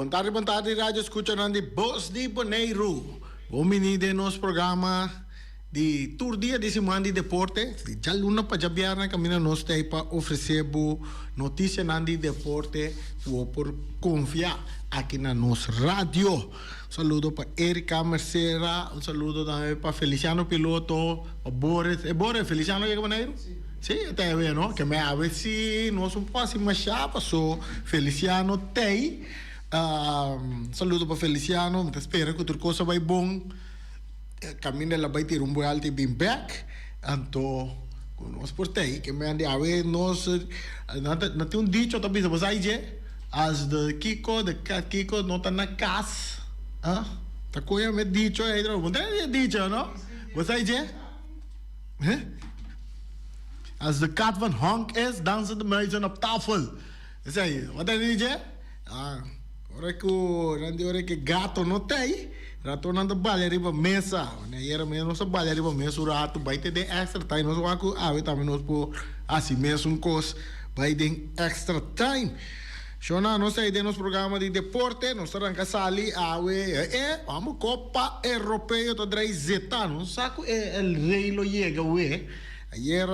Boa tarde, rádio escucha de Voz de Boneiro. Bom de nosso programa de Tour Dia de Semana de Deporte. Já luna para já viajar caminho nós tem para oferecer notícia de deporte por confiar aqui na nossa rádio. Saludo para Erika Mercera, saludo também para Feliciano Piloto, para Boris. Boris, Feliciano llega Boneiro? Sim. Sim, até bem, não? Que me ave se nós um passo mais chapa, so Feliciano tem. Saludo para Feliciano, espero que outra coisa vai bom. Caminho lá vai ter bom alto e bem back. Então, nós por aí, que me ande a ver, nós não tem dicho também, você aí, as de Kiko não está na casa. Tá coisa me dicho aí, não tem dicho, não? Você aí, als de kat van Honk is, dansen de muizen op tafel. Zei, wat heb je dit? Ora que gato não tem. Rato não da balha riba mesa. Ne era menos a balha riba mesa o rato vai ter de extra time. Nós vamos a ver também nós por assim mesmo cos vai ter extra time. Shona, nós aí nos programa de deporte, nós arranca ali a ver, vamos Copa Europeu to drai zeta, não saco el rei lo llega we. Ayer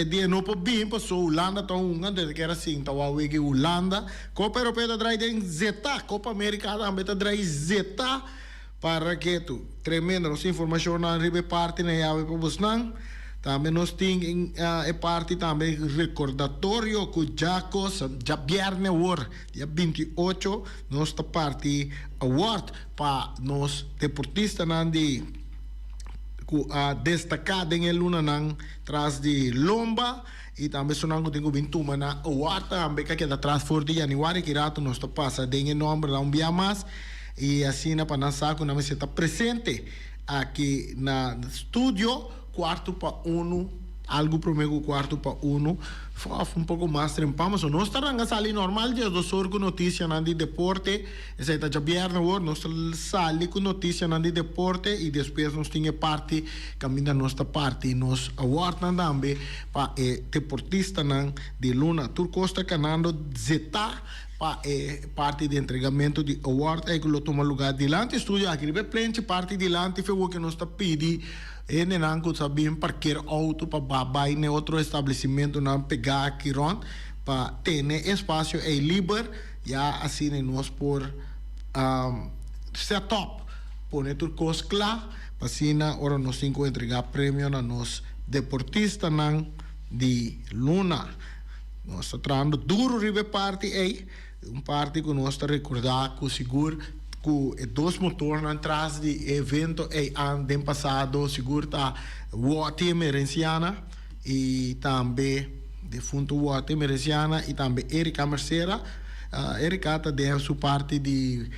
dia no po bem passou Holanda tá desde que era assim tá o que Holanda Copa Europeia tá trazendo zeta Copa América também tá trazendo zeta para que tu tremenda nossa informação na ribe parte na ave para buscar também nós tem parte também recordatório com Jacos já viernes hora dia 28 nossa parte award para nós deportistas de destacada em luna nang tras de lomba e também sonando tenho bintuma na award também que da tras for de januário que rato nós passa de nome lá dia mais e assim na para saco na mesa está presente aqui na estúdio quarto para uno algo prometo quarto para uno um pouco mais trempamos nós estaremos ali normal dia do sorgo notícia na de deporte essa está já viernes hoje nós sali com notícia na de deporte e depois nós tinha parte caminha nossa parte nós award também para deportista de Luna Turcosta canando zeta para parte de entregamento de award é que lo toma lugar dilante estúdio aqui ribe plente parte dilante foi o que nós está pedindo e nenanco sabem parquear auto para babai ne outro estabelecimento não pegar aqui ron para ter espaço é livre já assim nós por setup pôr tudo coisa claro para assim na hora nós temos que entregar prêmio na nós deportista não de Luna nós está trazendo duro ribe parte aí parte que nós está recordar com seguro com dois motores atrás de evento ano passado seguro tá Wati Emerenciana e também defunto Wati Emerenciana e também Erika Mercera Erika tá de sua parte de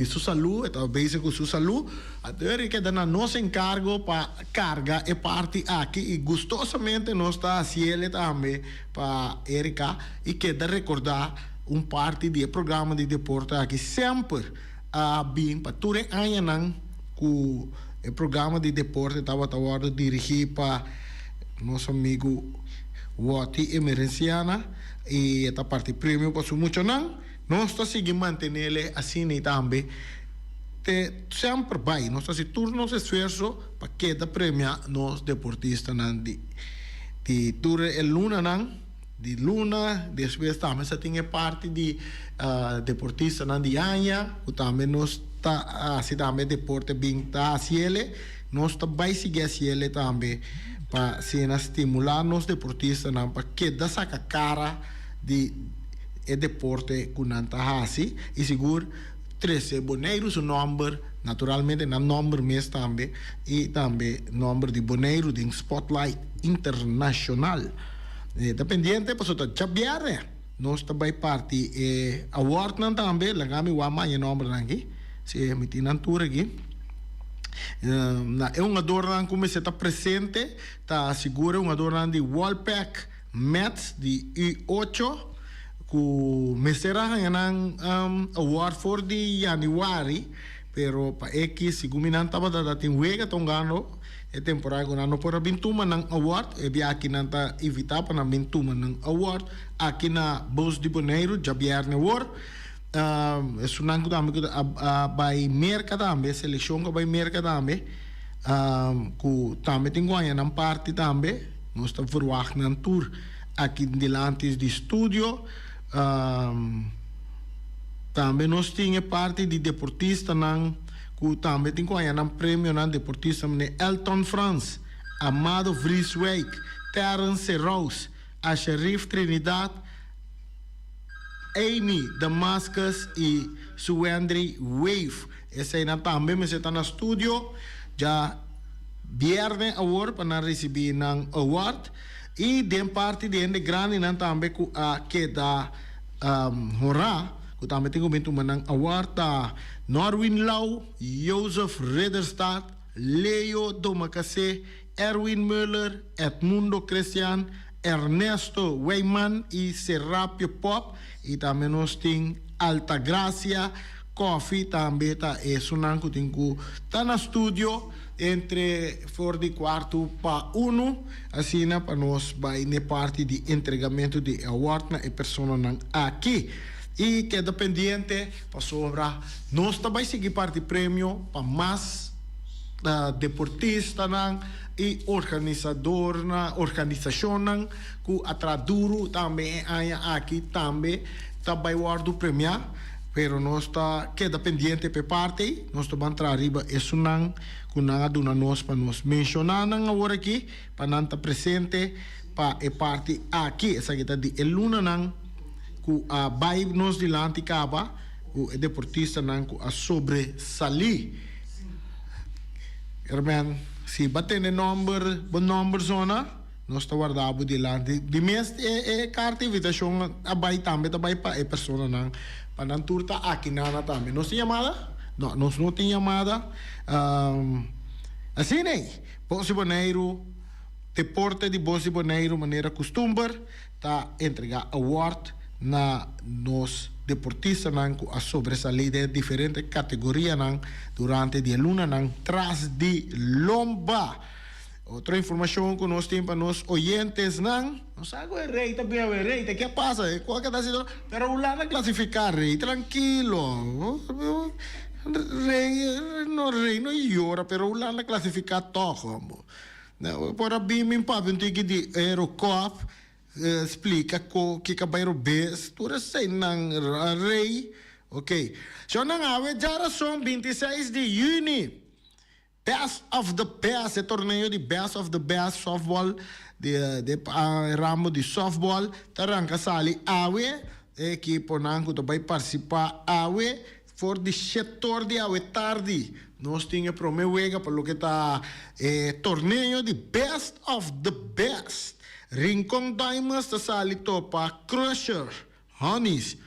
sua saúde está bem com sua saúde a Erika dá nosso encargo para carga e parte aqui e gostosamente nós está assim também para Erika e queda recordar parte do programa de deporte que sempre bem para todo ano com o programa de deporte estava dirigido para nosso amigo Wati Emerenciana e esta parte prêmio passou muito não nós está seguindo manter assim e também sempre vai nós está se turno esforço para que da premia nós deportistas de dure Luna não de Luna, depois também se tem parte de deportista de Anha, que também nós está assim também deporte bem tá assim ele, nós também seguir assim ele também para se estimular nos deportistas não para que dá saca cara de deporte que não tá assim e seguro 13 boneiros o número naturalmente na número mês também e também número de boneiros de Spotlight Internacional dependiente pues já vier nós também parte award não também lagami wama e nome aqui se emitir tour aqui é um adorno como se está presente está segura um adorno de Wallpack Mets de U8 que me será award for de januário pero para X segundo não estava dando tem wega tongano temporada que não por bintuma ng award e aqui nanta evita para bintuma ng award aqui na Voz de Boneiro já viernes hora es un angu también by merca también selección que by merca también ku también tengo aí na parte também nós estamos verwachten een tour aqui delante de studio também nós tinha parte de deportista nan ku também tengo aí na prêmio nan deportista né Elton France, Amado Vrieswijk, Terence Serraus, a Sherif Trinidad, Amy Damascus e Suendri Wave. Essa aí também me está no estúdio. Já viernes award para receber ng award. E den parte de grande nan também que da hora. Que também tenho bem tumanang award ta Norwin Lau, Joseph Ridderstad, Leo Domacase, Erwin Müller, Edmundo Christian, Ernesto Weyman e Serapio Pop. E também nós temos Altagracia Coffee, também tá sunang que tenho tá no estúdio entre for de quarto para uno, assim para nós vai na parte de entregamento de award na persona nang aqui. E que dependente para sobra nós também seguir parte prêmio para mais deportista nang e organizador na organização nang ku atraduro também aqui também vai guardo premiar pero nós está queda pendiente pe parte nós está entrar arriba isso nang ku nang aduna nós para nós mencionar nang agora aqui para nanta presente para e parte aqui essa que tá de luna nang ku vai nós dilante caba ku deportista nang ku a sobresalir herman si baten de number zona nós está guardado dilante de mês carta invitação abai também abai para a pessoa não para não turta aqui nada também nós tem chamada nós não tem chamada assim né Bolsa Bonaire deporte de Bolsa Bonaire maneira costumber tá entregar award na nos deportistas nang a sobresalir de diferentes categorias nang durante die luna nang tras de lomba. Outra informação que nós temos para nos oyentes nang, não sabe o rei também o rei, que passa? Qual que está sendo? Pero lá na classificar rei, tranquilo. Rei não llora, pero lá na classificar todo. Por abrir meu papo, tem que de Eurocop explica que kabairo best tu sei nang rei ok so nang awe jara são 26 de junho best of the best é torneio de best of the best softball de ramo de softball taranca sali awe equipo nang que vai participar awe for de setor de awe tarde nós tinha promessa para lo que tá torneio de best of the best Rincon Diamonds está salito para Crusher Honeys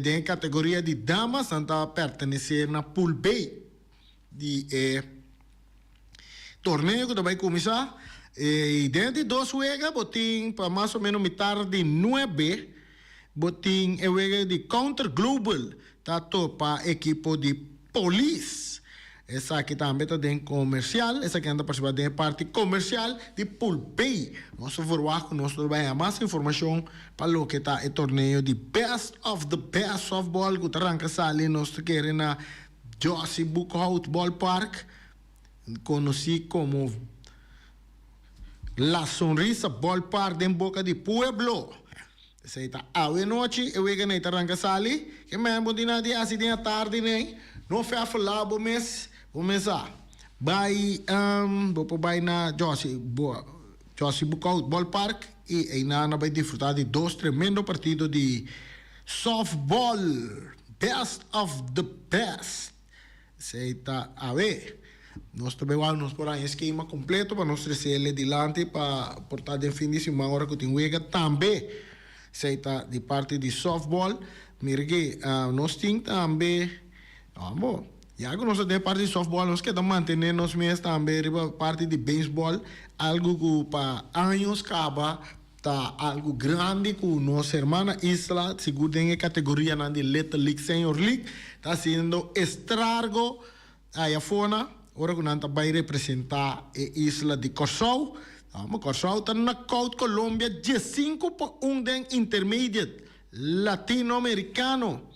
de categoria de damas está pertenecer na Pool B de torneio que vai começar e dentro de 2 juegas botin para mais ou menos metade de 9 botin juega de Counter Global tá para equipo de Police. Essa aqui também está dentro comercial. Essa aqui anda participando da parte comercial de Pool B. Nós vamos nós vai mais informação para o que está o torneio de Best of the Best Softball que arranca sali nós queremos na Josie Buckhout Ballpark, conhecido como La Sonrisa Ballpark em Boca de Pueblo. Essa aí está a noite eu vou na arranca sali que mesmo de nada assim de tarde nem não foi a falar bom mês. Começar. Vai na Josie Buckhout Ballpark e ainda vai desfrutar de 2 tremendos partidos de softball. Best of the best. Sei tá a ver. Nós também vamos por aí esquema completo para nós trazer adiante para portar de fim de semana hora que tem wega também. Sei tá de parte de softball. Mirgue, nós temos também vamos já que nós temos parte de softball, nós queremos manter nós mesmos também parte de baseball, algo que para anos acaba, tá algo grande que nossa irmã Isla, seguro em categoria de Little League, Senior League, está sendo estrago aí fora, agora que nós vai representar a Isla de Corsau, Corsau está na Colômbia, 15 por 1 den intermediate latino-americano.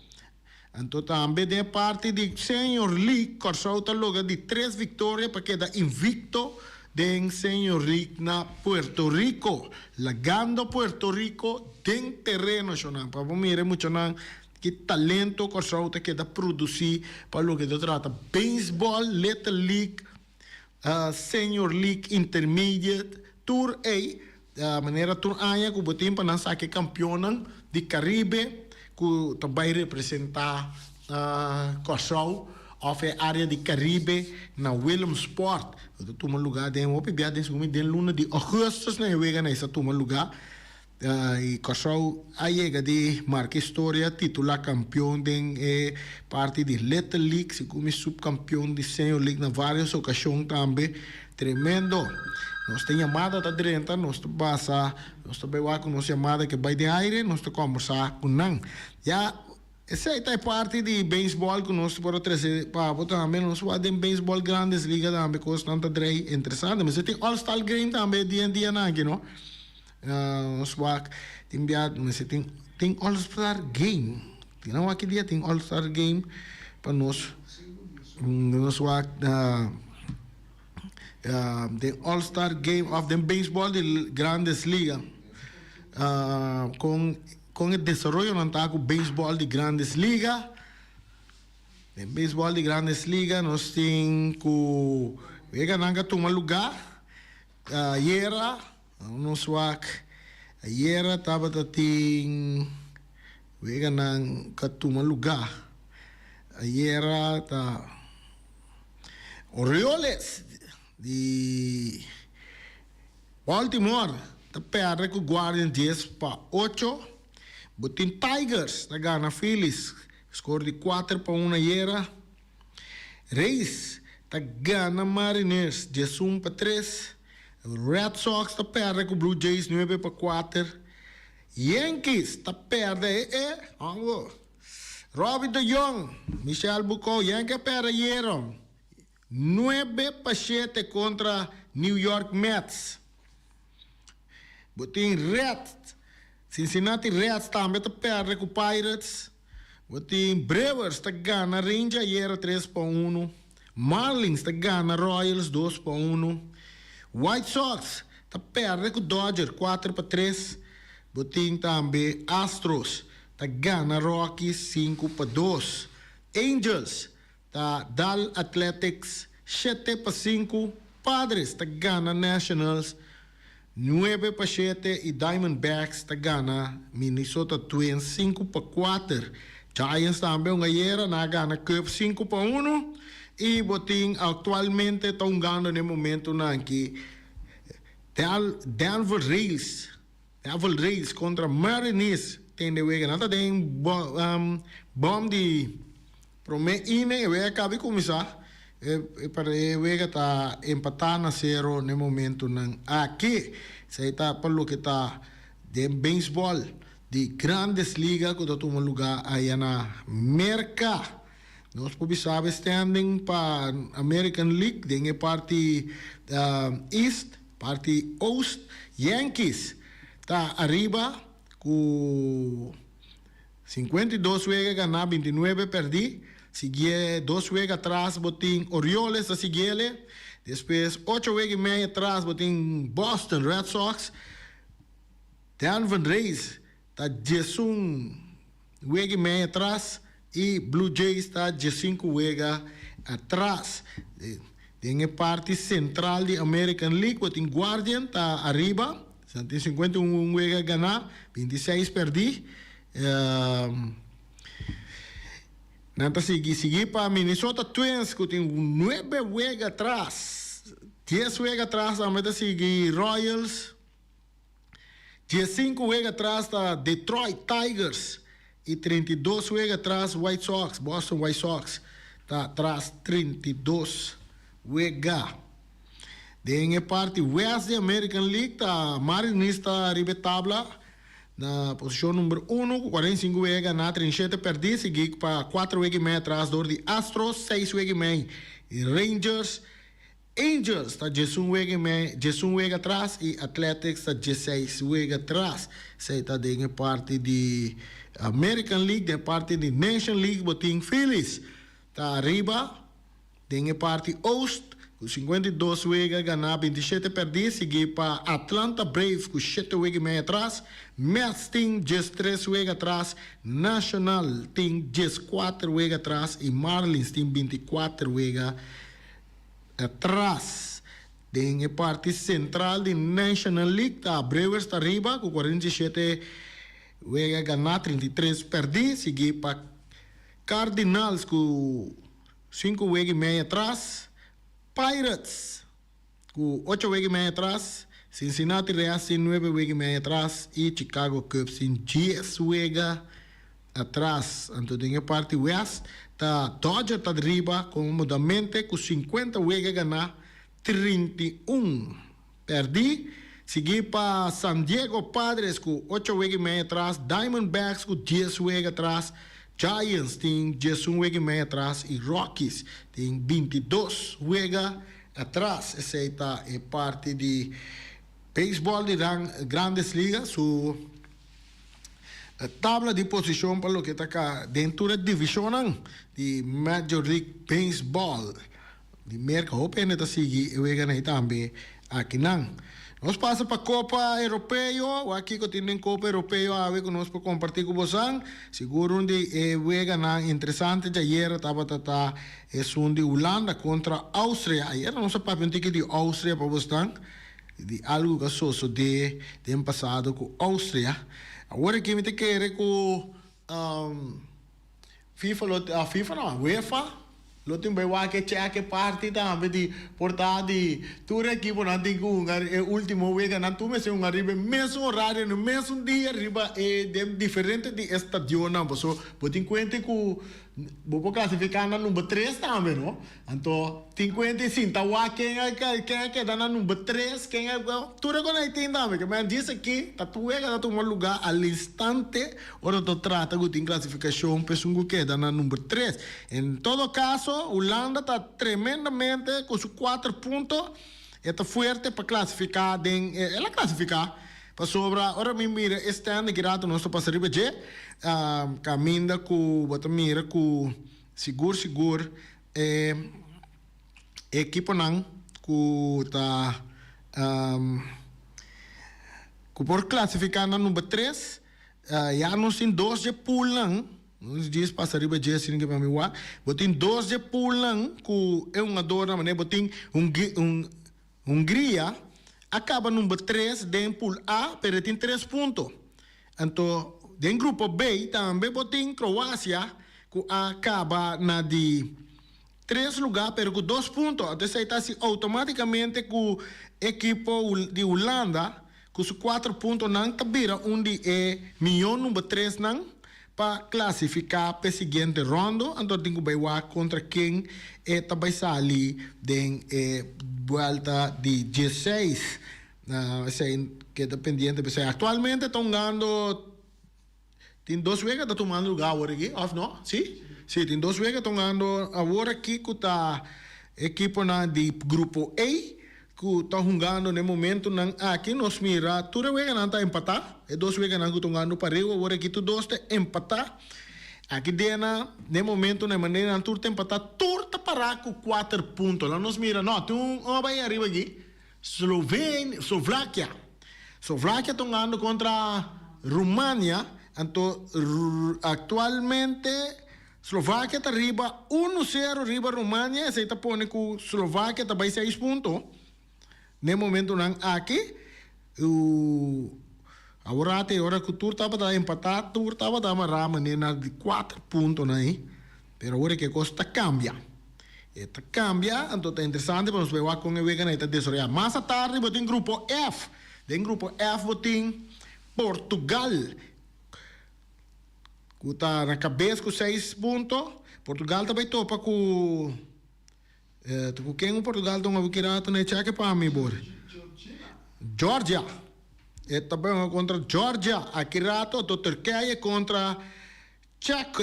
Então também de parte de Senior League, Corsau está logo de 3 vitórias para quedar invicto den Senior League na Puerto Rico. Lagando Puerto Rico den terreno, Shonan. Para mire mucho nan que talento Corsau está queda produzir para lo que se trata. Baseball, Little League, Senior League, Intermediate, Tour A, maneira Tour A, que o tempo para nós aqui campeonan de Caribe, que também representa Corsau, of a área de Caribe na Williamsport. Dat toma lugar de op bia den sumi den luna de augustus na wega na essa toma lugar. E Corsau chega de marca história, titular campeão den parte de Little League, se como subcampeão de Senior League na várias ocasiões também. Tremendo. Nós temos chamada da direita, nós passa, nós também com nossa chamada que vai de aire, nós conversar com não. Já essa é parte de beisebol que nós podemos trazer para também nós fazemos beisebol grandes ligas também com tanta drei interessante, mas tem All-Star Game também dia não, não? Nós tem biado, mas tem All-Star Game. Não aqui dia tem All-Star Game para nós the All-Star Game of the Baseball de Grandes Ligas com o desenvolvimento do Baseball de Grandes Ligas. O Baseball de Grandes Ligas nós temos que nanga tomar lugar Yera nós Yera estava tem nanga tomar lugar Yera tá Orioles de Baltimore está perde com o Guardian 10-8. Botin Tigers está ganhando Phillies, score de 4-1 Yera. Rays está ganhando Mariners 11-3. Red Sox está perde com o Blue Jays 9-4. Yankees está perde Robbie DeYoung, Michel Bucco, Yankees perde Yera 9-7 contra New York Mets. Botin Reds, Cincinnati Reds também está perde com Pirates. Botin Brewers está ganhando Rangers Yera 3-1. Marlins está ganhando Royals 2-1. White Sox está perde com Dodgers 4-3. Botin também Astros está ganhando Rockies 5-2. Angels tá Dal Athletics 7-5, Padres tá gana Nationals 9-7 e Diamondbacks tá gana Minnesota Twins 5-4. Giants também ganharam na gana Cubs 5-1 e botin atualmente estão ganhando no momento na que Denver Rays contra Mariners tem de wega nada tem bom de Promete vai acabar começar para ver tá empatar a 0 no momento não aqui se está para o que está de beisebol de grandes ligas que toma lugar aí na América. Nós podemos saber standing para American League de parte East, parte Ost, Yankees está arriba com 52 juegos ganar 29 perdi. Sigue 2 juegos atrás, botín Orioles a seguirle. Después 8 juegos y medio atrás, botín Boston Red Sox. Denver Rays está 11 juegos y medio atrás. Y Blue Jays está 15 juegos atrás. En la parte central de American League, botín Guardian está arriba. 51 juegos a ganar, 26 perdí. Nanta seguir para Minnesota Twins, que tem 9 juegos atrás. 10 juegos atrás, também seguir Royals. 15 juegos atrás está Detroit Tigers. E 32 juegos atrás White Sox, Boston White Sox. Está atrás 32 juegos. Em parte West de American League, tá Mariners está arriba tabla. Na posição número 1, 45 juegos na 37 perdi, segui para 4 juegos e meio atrás de Astros, 6 juegos e meio. E Rangers Angels está 11 wega atrás e Athletics está 16 wega atrás. Zij está de parte de American League, de parte de Nation League, boting Phillies. Está arriba, de parte Oost, com 52 wega, ganhar 27 perder, seguir para Atlanta Braves com 7 wega e meio atrás. Mets tem 13 wega atrás. National tem 14 wega atrás e Marlins tem 24 wega atrás. Tem a parte central de National League, tá? Brewers está arriba com 47 wega ganhar, 33 perder, seguir para Cardinals com 5 wega e meio atrás. Pirates com 8 wega e meio atrás. Cincinnati Reds tem 9 wega e meio atrás e Chicago Cubs tem 10 wega atrás. Então tem a parte West, tá Dodger está arriba comodamente com 50 wega ganhar, 31 perdi. Seguir para San Diego Padres com 8 wega e meio atrás. Diamondbacks com 10 wega atrás. Giants tem 11 wega e meio atrás. E Rockies tem 22 wega atrás. Essa é parte de beisebol de grandes ligas. A tabla de posição para o que está dentro da divisão de Major League Baseball. De mercado open está seguir e também aqui não. Nós passa para a Copa Europeia, aqui que tem Copa Europeia, a ver que nós podemos compartilhar com vocês. Seguro onde é interessante, já ayer estava é um de Holanda contra Áustria. Ayer nós sabemos que de Áustria para vocês, de algo que sucedeu de passado com Áustria. Agora que me te quer com FIFA não, UEFA. Lo tem bem que cheque parte também de portar de toda equipe não tem que o último week na tu me se arriba mesmo horário no mesmo dia arriba é diferente de estadio não so botin conta que vou classificar na número 3 também não então tem conta sim tá wa quem é que dá na número 3 quem é tudo que não tem também que mas diz aqui tá tu é que tomar lugar al instante ora tu trata que tem classificação pessoa que dá na número 3 em todo caso Holanda está tremendamente com seus 4 pontos. Está forte para classificar. Ela classificar. Para sobra. Agora, mira, este ano que nós estamos passando de caminha com. Mira, com seguro. Equipe não. Com. Com por classificar na número 3. Já não tem 2 de pool não. Uns dias passaria para dia assim que para mim lá, botem 2 de pulang que é uma dor mané botem Hungria acaba número 3 den pool A, pero tem 3 pontos. Então, den grupo B também botem Croácia que acaba na de 3 lugar, pero com 2 pontos. Então, isso está assim automaticamente com equipe de Holanda com os 4 pontos não tabira onde é milhão número 3 não para classificar para a seguinte ronda, então tem que ver contra quem também sai de volta de 16. Que é dependente. Atualmente estão ganhando. Tem 2 wegas que estão tomando lugar agora aqui, ou não? Sim? Sim, tem 2 wegas que estão ganhando agora aqui com a equipe de grupo A. Que está jogando no momento aqui nós mira toda vez que não está empatar é 2 vezes que não estão jogando para eu agora aqui tu 2 está empatar aqui dentro no momento na maneira não está empatar torta para com 4 pontos lá nós mira não tu vai arriba aqui Eslováquia está jogando contra România então atualmente Eslováquia está arriba 1-0 arriba România se está pondo com Eslováquia está vai 6 pontos. No momento não aqui agora que tu estava empatado tu estava a maneira de 4 pontos aí pero agora que costa cambia então é interessante para nós ver como é que está desarrollado mais tarde botem grupo F botem Portugal que está na cabeça com 6 pontos Portugal também topa com quem o Portugal está a virar na cheque para mim, bora. Georgia. É também contra Georgia. Aqui rato, a Turquia contra Checo.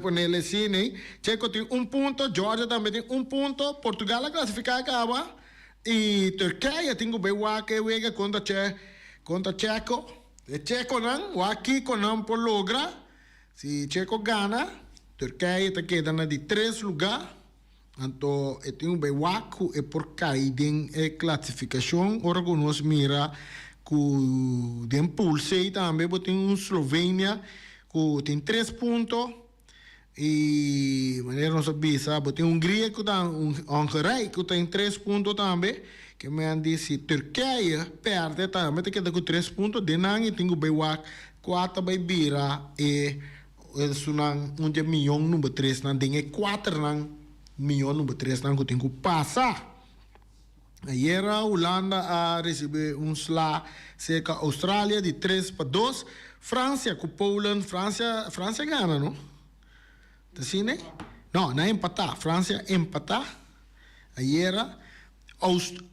Ponerle cine. Checo tiene un punto, Georgia también tiene un punto, Portugal la clasificada acaba y Turquía tengo bewa que juega contra Checo. El Checo nan, aquí con por logra. Si Checo gana, Turquía te queda de 3 lugares. Então, eu tenho bem waku e por cair em classificação, ora que nós mira que tem pulse também, eu tenho Eslovênia que tem 3 pontos e maneira não sabia, sabe, eu tenho Hungria que tem Hungria que tem 3 pontos também, que me han disse Turquia perde também, tem que dar com 3 pontos, de não eu tenho bem waku 4 bem bira e sunang um milhão número 3 não tem 4 não milhão número 3 não tem que passar. Ayer a Holanda a receber sla cerca Austrália de 3-2. França com Poland, França ganha, não? Tá assim, né? Não empatar. França empatar. Ayer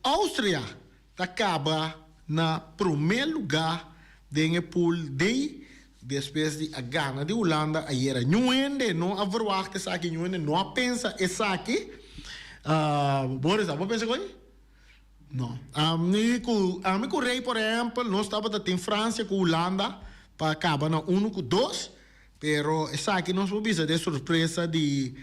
Áustria acaba na primeiro lugar do pool D. Depois de a Gana de Holanda, ayer não a verwacht essa aqui, não pensa essa aqui. Boris, você pensa coisa? Não. Amigo rei, por exemplo, não estava em França com Holanda para acabar na 1-2, pero essa aqui não foi de surpresa de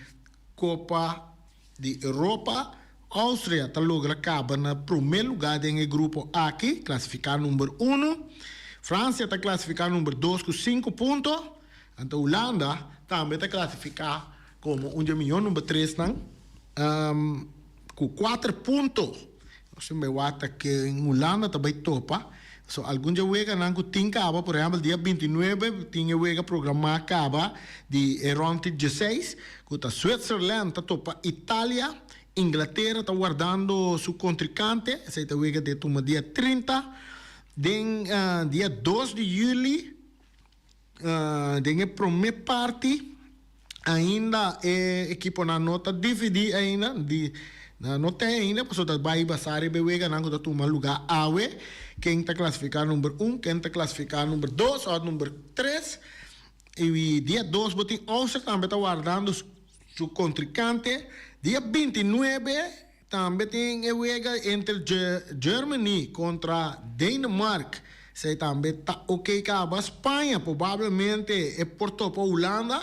Copa de Europa. Áustria está logo acaba na primeiro lugar do grupo aqui, classificado número 1. França está classificada número 2 com 5 pontos. Então, Holanda também está classificada como milhão número 3 com 4 pontos. Você me acha que em Holanda também topa. So, algum dia juega não tem acaba, por exemplo, dia 29 tinha juega programa acaba de round 16, que a Switzerland está topa Itália, Inglaterra está guardando seu contrincante, essa está juega de toma dia 30. Dia 2 de julho, tem a primeira parte, ainda é equipe na nota dividida ainda, na nota ainda, porque está vai passar e bewega não está tomando lugar awe, quem está classificado número 1, quem está classificado número 2 ou número 3, e dia 2 botem Áustria também está guardando seu contrincante, dia 29 também tem a juega entre Germany contra Dinamarca. Se também está ok acaba Espanha, provavelmente é por topo Holanda,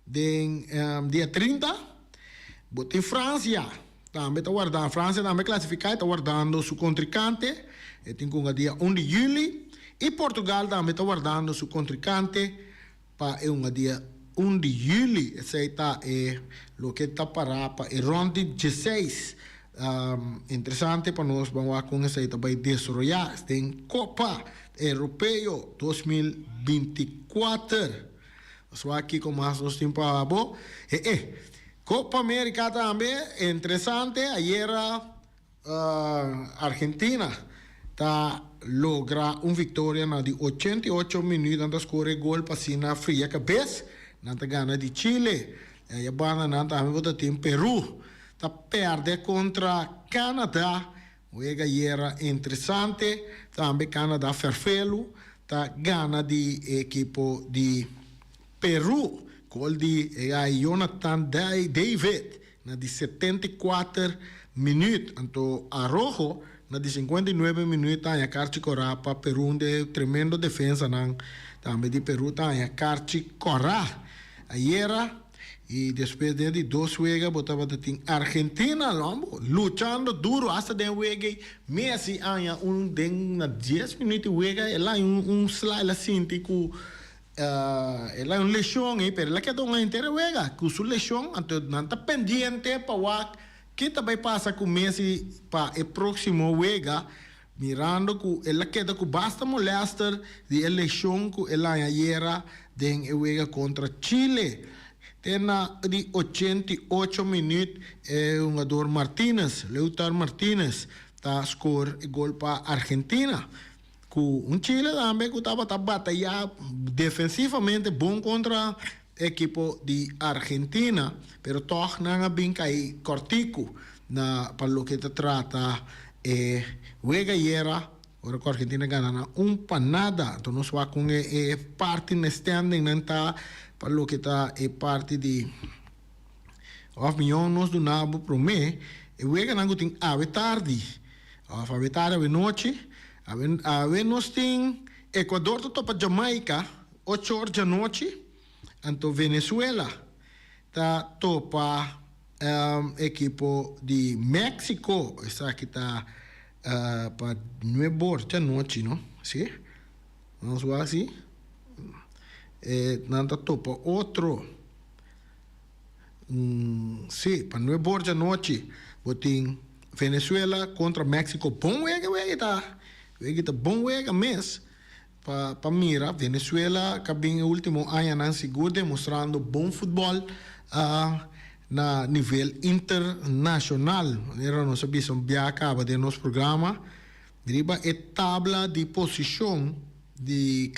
dia 30. Botem França, também está guardando. França também classificada, está guardando seu contrincante. Tem com o dia 1 de julho. E Portugal também está guardando seu contrincante para o dia 1 de julho. Esse está o que está para o round 16. Interessante para nós, vamos com essa também desarrollar tem Copa Europeu 2024. Só aqui com mais uns tempos bom. Copa América também interessante. Ayer Argentina tá logra vitória de 88 minutos antes de gol para Sina fria cabeça, nanta gana de Chile. E a banda nanta também tem Peru. Tá perde contra Canadá, o era interessante, também Canadá ferfelo, tá gana de equipo de Peru, gol de Jonathan David, na de 74 minutos, então Arrojo, na de 59 minutos, tá a Carchi Corá para Peru, de tremendo defesa, também de Peru, tá a Carchi Corá, aí era. E depois de 2 juegos, botava em Argentina, lutando duro, hasta de juego, Messi anya den 10 minutos juega, ela slide assim, tipo, ela lesão, pero ela quedou uma inteira juega, com sua lesão, então não está pendiente para o que também passa com Messi para o próximo juego, mirando que ela queda com basta molestar de lesão que ela era den juega contra Chile. Tem de 88 minutos um jogador Lautaro Martínez está score gol para Argentina. Com Chile também que estava batalhando defensivamente bom contra a equipe de Argentina, pero toch não é bem cair cortico para o que se trata juega era ora que a Argentina gana para nada, então nós vamos com parte no standing não está para lo que está parte de of milhão nós do nabo pro me e wega nango tem ave tarde of ave tarde ave noite ave nós tem Equador to para Jamaica 8 horas da noite anto Venezuela tá topa equipo de México essa aqui tá para 9 horas da noite, não? Sim? Vamos ver assim. Nada topa outro. Sim, para 9 horas da noite. Botem Venezuela contra México. Bom wega tá. Wega tá bom wega mês. Para mira, Venezuela, que bem o último ano não seguro, demonstrando bom futebol na nível internacional. Era nossa visão bem acaba de nosso programa. Driba é tabla de posição de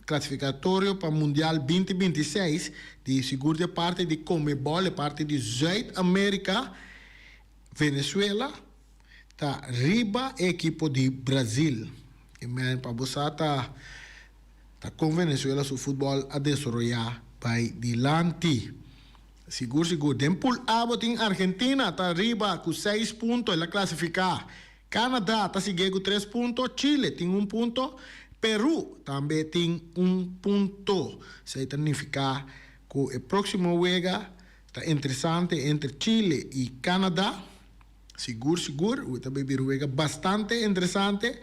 classificatório para Mundial 2026 de segunda parte de Comebol, parte de Sul-América. Venezuela tá riba equipo de Brasil. E para você tá com Venezuela o futebol a desenvolver vai dilante. Seguro. Dempul abo tem Argentina tá riba com 6 pontos ela classificar. Canadá tá seguindo com 3 pontos. Chile tem 1 ponto. Peru também tem 1 ponto. Isso significa que o próximo wega tá interessante entre Chile e Canadá. Seguro. O também bir wega bastante interessante.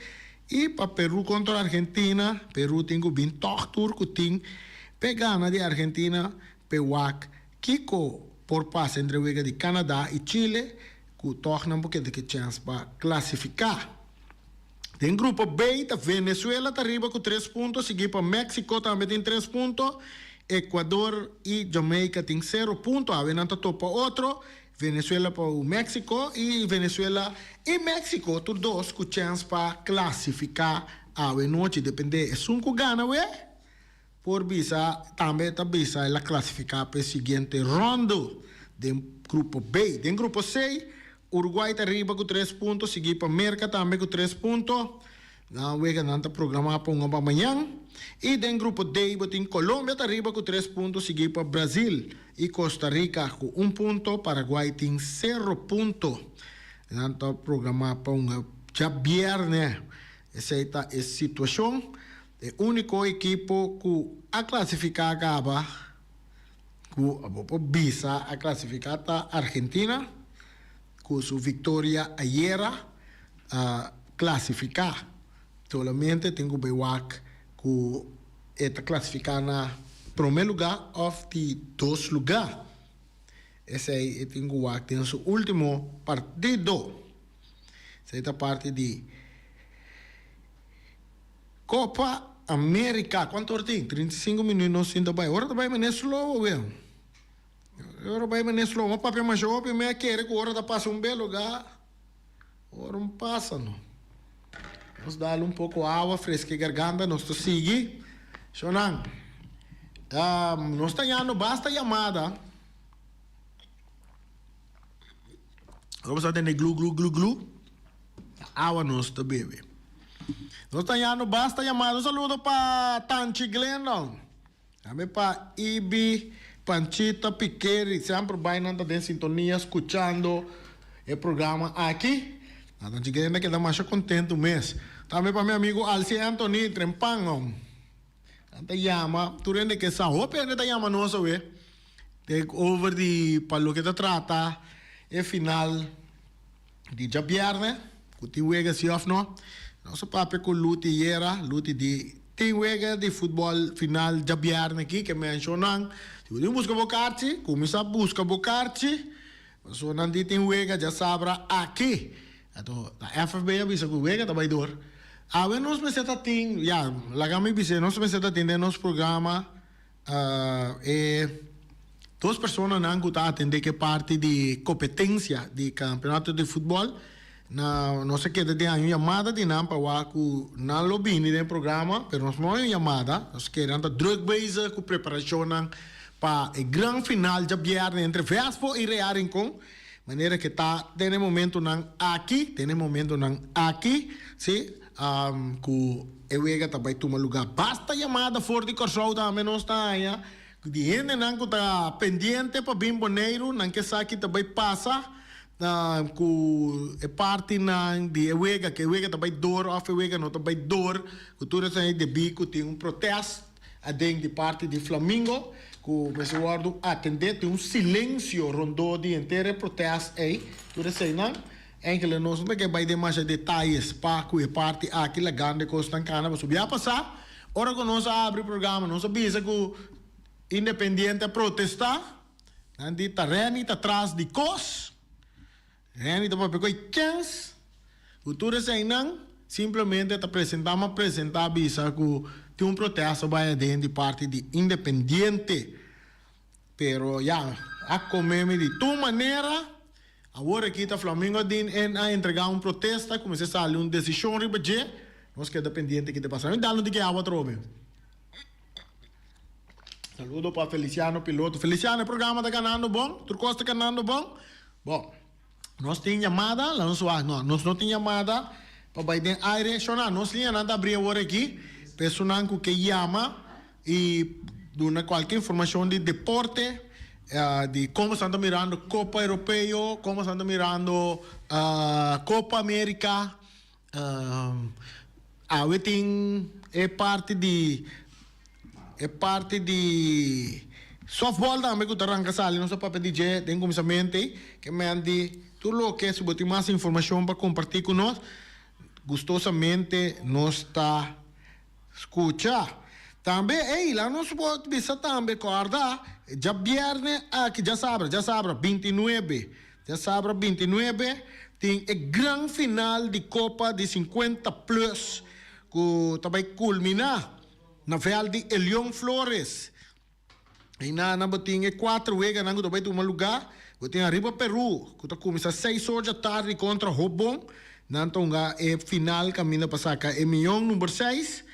E para Peru contra Argentina, Peru tem o 20 turco tem pegana de Argentina, pewak Kiko por passe entre o de Canadá e Chile, que torna um pouquinho de chance para classificar. Tem grupo B, tá Venezuela está arriba com 3 pontos, seguir para México também tem 3 pontos, Equador e Jamaica tem 0 pontos, a Venanta topa outro, Venezuela para o México e Venezuela e México, todos dois com chance para classificar a noite, depende, é 5 gana, por visa, também está visa ela classificar para o seguinte rondo do grupo B. Do grupo C, Uruguai está arriba com 3 pontos, seguir para América também com 3 pontos. Não, o não está programado para amanhã. E do grupo D, tem Colômbia está arriba com 3 pontos, seguir para Brasil. E Costa Rica com 1 ponto, Paraguai tem 0 pontos. Não está programado para já viernes. Essa é a situação. O único equipo que a classificar acaba, que visa a classificar a Argentina, com sua vitória ayer a classificar. Solamente tenho que ver que está classificando na primeiro lugar ou de 2 lugares. Esse aí tenho que ver que tem seu último partido. Essa é a parte de Copa América. Quanto hora tem? 35 minutos ainda vai. Hora vai menos slow, velho. Hora vai menos slow. Mas papel mais jovem, me quer que hora da passa belo lugar. Hora não passa, não. Nós dá pouco água fresca e garganta, nós to sigue. Shonan. Nós estamos basta chamada. Vamos atender glu. Água nós to bebe. Nós estamos basta chamada. Um saludo para Tanchi Glendon. Também para Ibi, Panchita, Piqueri. Sempre vai em sintonia, escutando o programa aqui. A gente queda mais contente mês. Também para meu amigo Alci Anthony Trempang. Anta llama, tu rende que sa hope anda llama nosso take over de para lo que te trata e final de viernes, que ti wega si off no. Nosso papo com luti de tem wega de futebol final de viernes aqui que mencionam. Se você busca bocarci, começa a buscar bocarci. So nanti tem wega já sabra aqui. Então, a FFB bisa ku wega ta baidor. Awe nós meseta ting, ya, lagami bise nós meseta ting de nosso programa duas pessoas não que atender que parte de competência de campeonato de futebol na não sei que de ano chamada de não para o não lobby do programa, mas nós não é chamada, nós queremos drug base com preparação para o grande final de viernes entre Vespo e Real Rincón. Maneira que está tem momento não aqui, sim, que eu ega também toma lugar basta chamada fora de Corsol também não está aí, di gente não está pendente para bem boneiro, não que sabe que também passa, ku é parte não de ewega, que ewega também dor, of ewega não também dor, que tudo isso aí de bico tem protesto, de parte de Flamengo, que mas guardo atender tem silêncio rondou de inteiro protesto aí, tudo isso aí não. Enkele não sei que vai ter mais detalhes para que parte aquela grande coisa cana para subir a passar. Ora que nós abre o programa, nós avisa que independente protestar, andi tá reni tá atrás de cos, reni tá para pegar chance, o tudo isso aí não, simplesmente tá apresentar avisa que tem protesto vai dentro de parte de independente, pero já a comer de tua maneira. Agora aqui está Flamengo a entregar protesto, como se sale uma decisão ribeje, nós que é dependente que te passa. Dá-lo de que água trobe. Saludo para Feliciano Piloto. Feliciano, o programa está ganhando bom? Turco está ganhando bom? Bom, nós temos chamada, nós não temos chamada para Biden aire, nós temos nada abrir agora aqui, pessoal que chama e dá qualquer informação de deporte, de como estão mirando Copa Europeu, como estão mirando Copa América, é parte de softball também que arranca sali, não só para pedir, tem começamento que me andi tudo o que se botar mais informação para compartilhar com nós, gostosamente nós está escuchar. Também, lá nós podemos pensar também, guarda, já viernes, que já sabe, 29, tem a grande final de Copa de 50 plus, que também culmina na Vel de Elion Flores. E na tem 4 vezes, na também tem um lugar, que tem arriba Peru, que começa às 6 horas da tarde contra Robon, na tonga é final, caminho para sacar, é milhão número 6,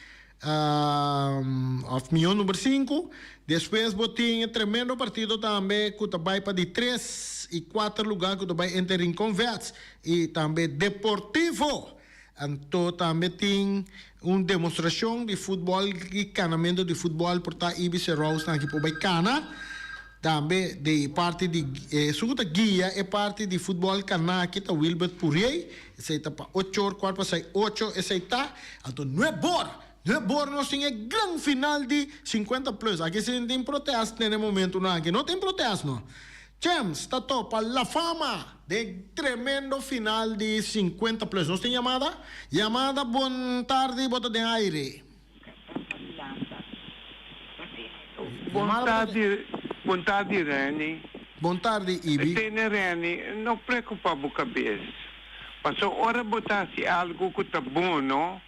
milhão número 5. Depois botinha tremendo partido também que vai para de 3 e 4 lugares que vai entre Rincon Verde e também Deportivo. Então também tem uma demonstração de futebol e canamento de futebol por estar Ibis Rose aqui por Baicana. Também de parte de segunda guia é parte de futebol cana aqui tá Wilbert Purier. Esse está para 8 horas, 4 para 6, 8, esse está. Então não é bora. Nós temos a grande final de 50 plus. Aqui se tem protesto nesse momento, não. Aqui não tem protesto, não. James, está para La Fama de tremendo final de 50 plus. Nós temos chamada? Chamada, boa tarde, bota de aire. Boa tarde, Reni. Boa tarde, Ibi. Reni, não preocupa a cabeça. Passou hora botar-se algo que está bom, não?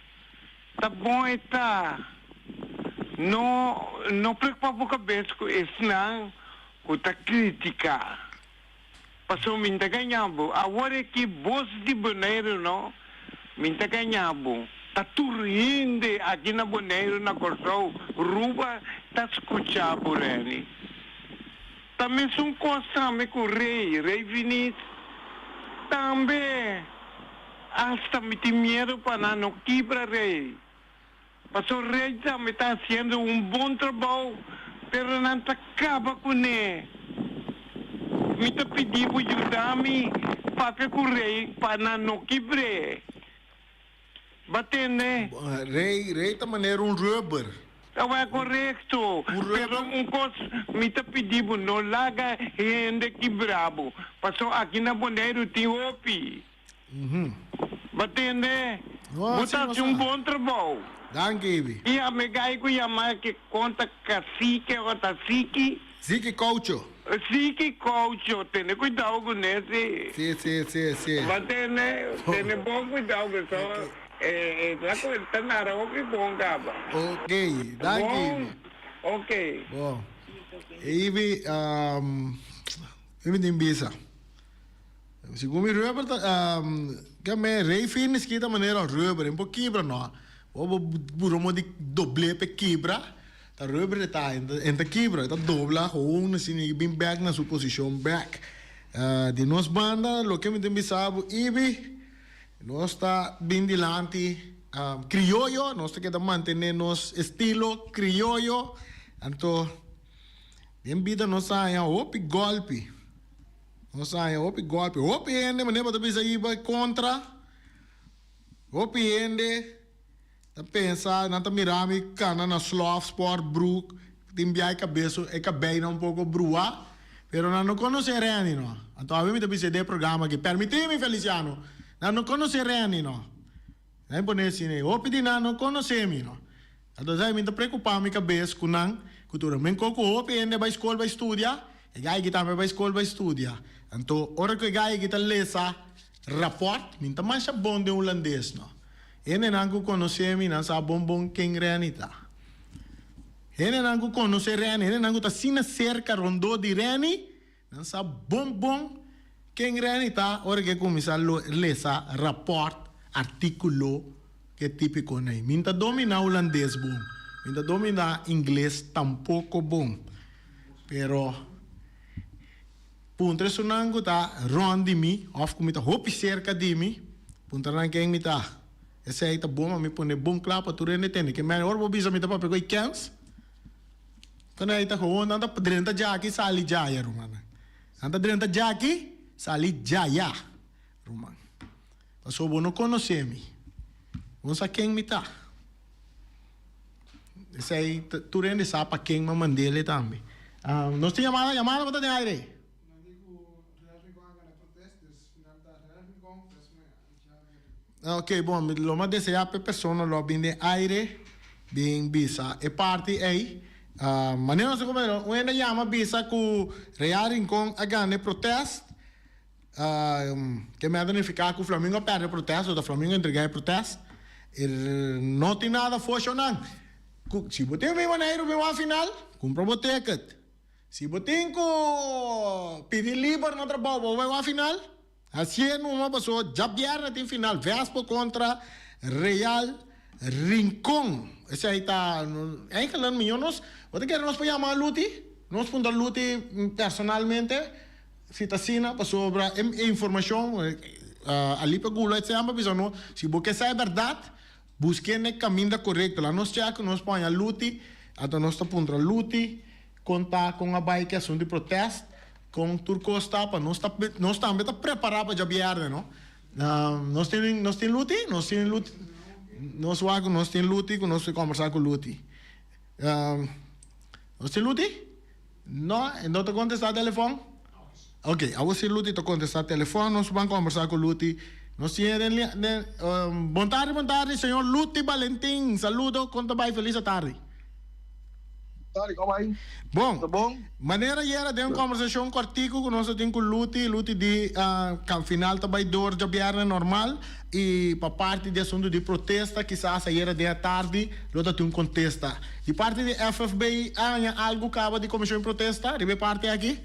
Tá bom, está. Não preocupa a cabeça com isso, não. Com a crítica. Passou, me está ganhando. Agora que bolsa de boneiro, não? Me está ganhando. Está tudo rindo aqui na boneiro, na Corsol. Ruba está escutando por ele. Também são coisas com o rei Vinícius. Também. Hasta me tem medo para não quebrar rei. Mas o rei também está fazendo bom trabalho, pero não acaba com ele. Me está pedindo para ajudar-me para que o rei para não quebrar. Batendo. Rei também era rubber. Não é correto. Pero coisa me está pedindo não larga rende quebrado. Passou aqui na Boneiro tem opi. Batendo. Botasse bom trabalho. Danke, Ibi. E a megai ko yama que conta cacique ou cacique. Zique Coucho. Zique Coucho. Tem cuidado com esse. Sim. Batendo. Tem bom cuidado com isso. La coisa na hora que bom gaba. Ok, danke, Ibi. Ok. Bom. Ibi, Ibi tem bisa. Segundo o Rubber, que é rei finis que da maneira Rubber, um pouco quebra, não. O burro de doble pe quebra, tá Rubber tá entre quebra, tá dobla, ou assim, bem back na sua posição back. De nós banda, lo que me tem bisabo, Ibi, nós está bem dilante, criollo, nós está querendo manter nosso estilo criollo, então Em vida não sai opi golpe. Não sai opi golpe. Opi ende, mas nem para pensar aí vai contra. Opi ende. Tá pensar, não tá mirando cana na Slough Sport Brook. Timbiai cabeça, é cabelo um pouco brua. Pero não conhece Reni, não. Então a mim me pensei de programa que permite-me Feliciano. Não conhece Reni, não. Não pode assim, opi de não conhece-me, não. Então já me preocupar minha cabeça com não. Cultura, men coco opi ende vai escola vai estudar. E gai que também vai escola vai estudar. Então, hora que gai que tá lesa rapport, minta mais bom de holandês, não. Ene não conhece-me, não sabe bom quem Reni tá. Ene não conhece Reni, ene não tá sina cerca rondou de Reni, não sabe bom quem Reni tá. Hora que começar a lesa rapport, artículo que é típico né. Minta domina holandês bom. Minta domina inglês tampouco bom. Pero puntre sunango tá rond de mim, of comita hopi cerca de mim. Puntre não quem me tá. Esse aí tá bom, me põe bom claro para tu rende que melhor vou bisa me tá para pegar e cans. Então aí tá com anda dentro de aqui sali jaya rumana. Anda dentro de aqui sali jaya rumana. Passou bom não conhece me. Vamos a quem me tá. Esse aí, tu rende sabe para quem me mandei ele também. Nós temos chamada para ter aire. Ok, bom, lo mais desejar para pessoa lo bem de aire, bem bisa. E parte aí, maneira se como o ainda chama bisa com real com a grande protesto. Que me identificar com o Flamengo perde o protesto, o Flamengo entregar o protesto. Não tem nada funcionando. Se você tem maneira de uma final, compra o ticket. Se você tem que pedir livre no trabalho, vai uma final. Assim é uma pessoa, já vieram tem final. Vespa contra Real Rincón. Esse aí está. É que lá milhões. Você quer nós podemos chamar Luti? Nós podemos Luti personalmente. Se está assim, para sobre informação. Ali para Google, etc. Se você sabe a verdade. Busquem o caminho correto. Lá nós check, nós põe a luta, até nós estamos a luta, contar com a bike ação de protesto, com Turco está para nós também está preparado para já viajar, não? Nós tem luta, nós tem luta, que nós conversar com luta. Nós tem luta? Não, não te contestar telefone? Ok, a você luta te contestar telefone, nós vamos conversar com luta. Nós temos bom tarde, senhor Luti Valentim. Saludo, conta bem, feliz tarde. Tarde, como aí? Bom, tá bom? Maneira era de uma conversação cortico que nós temos com Luti de que final também dor de viernes normal e para parte de assunto de protesta, quizás era de tarde, luta tem contesta. De parte de FFB, há algo que acaba de comissão de protesta, de parte aqui?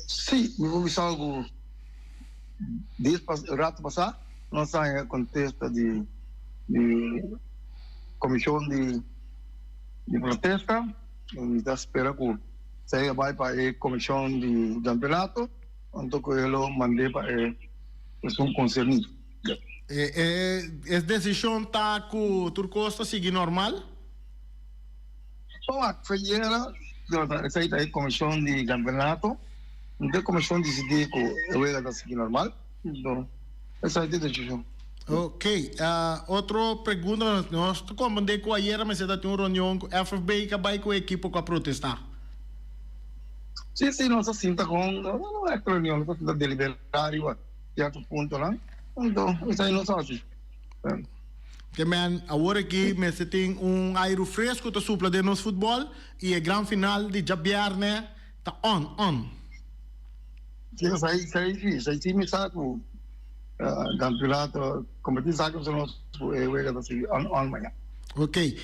Sim, me vou visar algo. Rato passado, nós estamos em contexto de comissão de protesta, e está esperando que saia vai para a comissão de campeonato, então que eu mandei para um concernido. Essa decisão está com o Turcosta seguir normal? Bom, a feira, sair da comissão de campeonato, não comissão de decidir que eu ia seguir normal, então essa é a decisão. Ok, outra pergunta, nós comentei com a Iera, mas você tem uma reunião com a FFB que vai com a equipe para protestar. Sim, nós assim está com, não é reunião, nós estamos deliberar, já outro ponto lá, então isso aí não só assim. Que man, agora aqui você tem aire fresco que supla de nosso futebol e a grande final de Jabiarne está on. Sim, sai time sabe o campeonato, competição que nós vamos assim amanhã. Ok,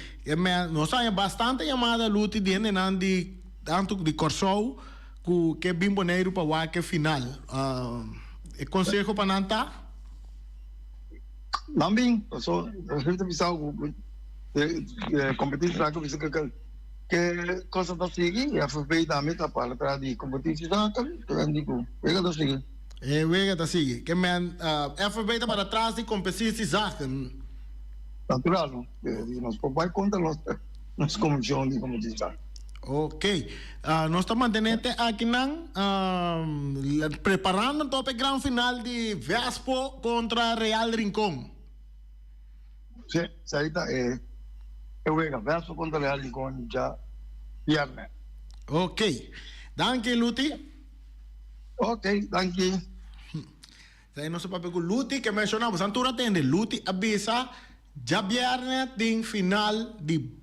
nós temos bastante chamada luta de tanto de Corsou que é bem bonito para o final. Conselho para Nanta? Também, só a gente precisa competição que coisa da seguir, a FFB também está para trás de competição, então digo, pega da seguir. Wega tá sige. Que man FFB está para trás de competição. Natural, não? Nós vai contra nós comissão de competição. Ok. Nós estamos mantendo aqui preparando o top gran final de Vespo contra Real Rincón. Sí, ahorita juega Vespo contra Real Rincón ya viernes. Ok. Danke, Luti. Ok, thank you. Saya não sei para pegar Luti que mencionamos. Antura atende. Luti avisa já viernes tem final de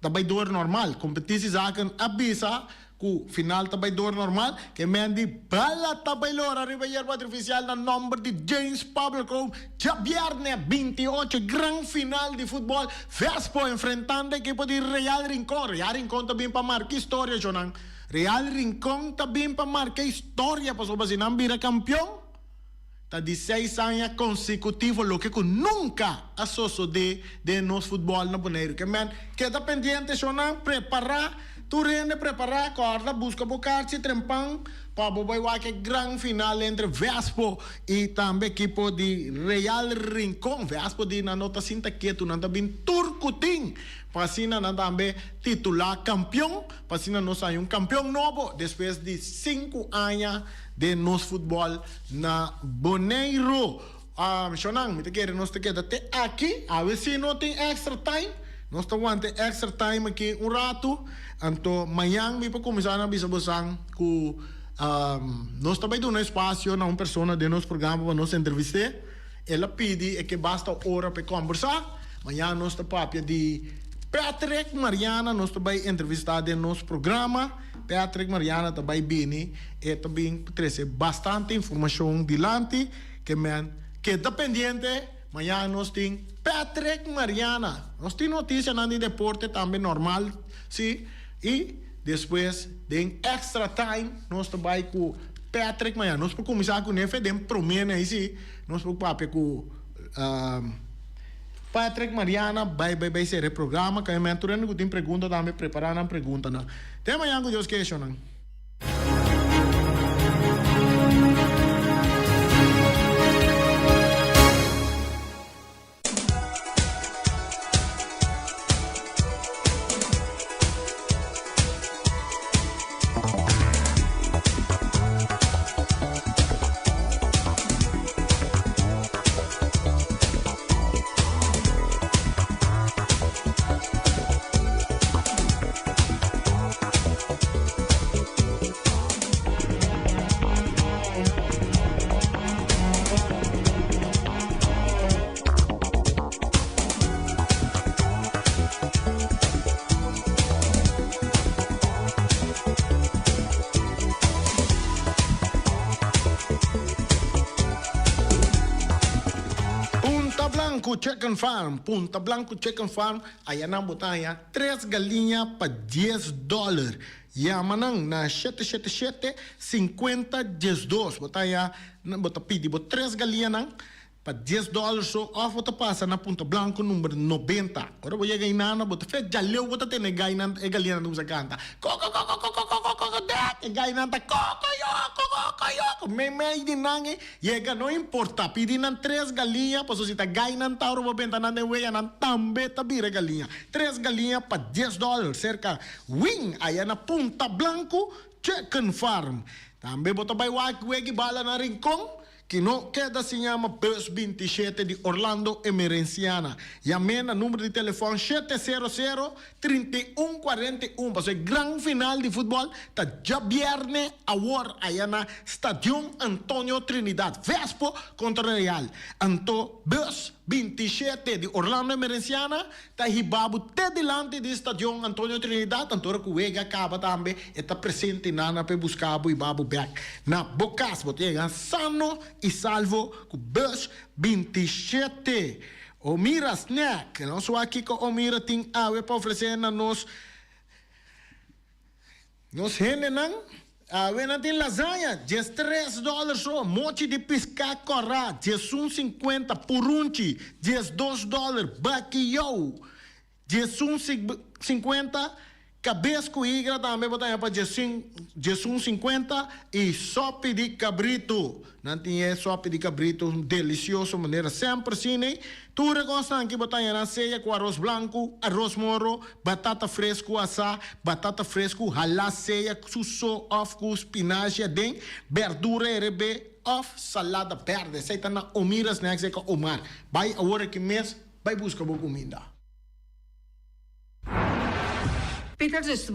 trabalhador normal. Competities zaken avisa que final trabalhador normal que men di bala trabalhador arriba yerba artificial na number de James Pablo Cove. Já viernes 28 gran final de futebol. Vespo enfrentando equipo de Real Rincón. Real Rincón também para marcar história, Jonan. Real Rincón também para marcar história para sobrevivir não vira campeão. Está 16 anos consecutivos, lo que nunca associo de nos futebol no Bonaire. Que man, queda pendiente, Jonan, preparar, tu rende, preparar, corda, busca bocarse, trempang, para bobar que gran final entre Vespo e também equipo de Real Rincón. Vespo de na nota cinta quieto, não também Turcutin. Pasina na também titular campeão, pasina nós sai campeão novo depois de 5 anos de nos futebol na Bonaire. Shonang, me te quero nós te queda até aqui, a ver se não tem extra time. Nós estamos ter extra time aqui rato. Então, amanhã me para começar a bisabosang que nós também dando espaço na uma pessoa de nosso programa para nos entrevistar. Ela pede que basta hora para conversar. Amanhã nós estamos papia de Patrick Mariana, nós também entrevistar de nosso programa. Patrick Mariana também bem e também traz bastante informação dilante que está pendente. Amanhã nós temos Patrick Mariana. Nós temos notícia de deporte também normal, sim. E depois de extra time, nós também com Patrick Mariana. Nós vamos começar com o Nefe, de promena aí, sim. Nós vamos papel com Patrick Mariana vai ser o programa que eu mentorando que tem pergunta também preparando a pergunta não. Até amanhã com Deus que não. Punta Blanco Chicken Farm, aí na botaya 3 galinhas para $10. Yamanang na 777-50-12. Botaya, bota pedi, bota 3 galinhas para $10. So, off bota passa na Punta Blanco número 90. Agora vou chegar na bota fe jaleu bota ter galinha e galinha não se canta. E galinha tá me dinange yega não importa pedi nan 3 galinhas para se tá galinha tauro vou benta nan weia nan tambe tabira galinha 3 galinhas para $10 cerca wing aí na Punta Blanco Chicken Farm também bota vai wagi bala na Rincón que não queda se chama Bus 27 de Orlando Emerenciana. E a mena número de telefone 700-3141. Para ser grande final de futebol, tá já viernes agora aí na Estádio Antônio Trinidad. Vespo contra Real. Anto Bus 27 de Orlando Emerenciana, tá ribabo até delante do Estádio Antônio Trinidad. Antora que o Ega acaba também, está presente na para buscar o Ibabu back. Na Bocas, botega sano e salvo com Bus 27. Omira Snack, não só aqui que Omira tem água para oferecer na nos rende não? When tem lasanha, just $3 só, mochi de pisca corra, just $1.50 purunchi, just $2, baquio, just $1.50 Cabesco igra também botar para Jesus 50 e sopa de cabrito. Não tinha sopa de cabrito delicioso, maneira sempre assim, né? Tu recosta que botar na ceia com arroz branco, arroz moro, batata fresco assar, batata fresco ralá ceia, susso off com espinafre dentro, verdura RB off, salada verde. Sei tá na omira snacks com omar. Vai a hora que mês, vai buscar boa comida. Peter, dus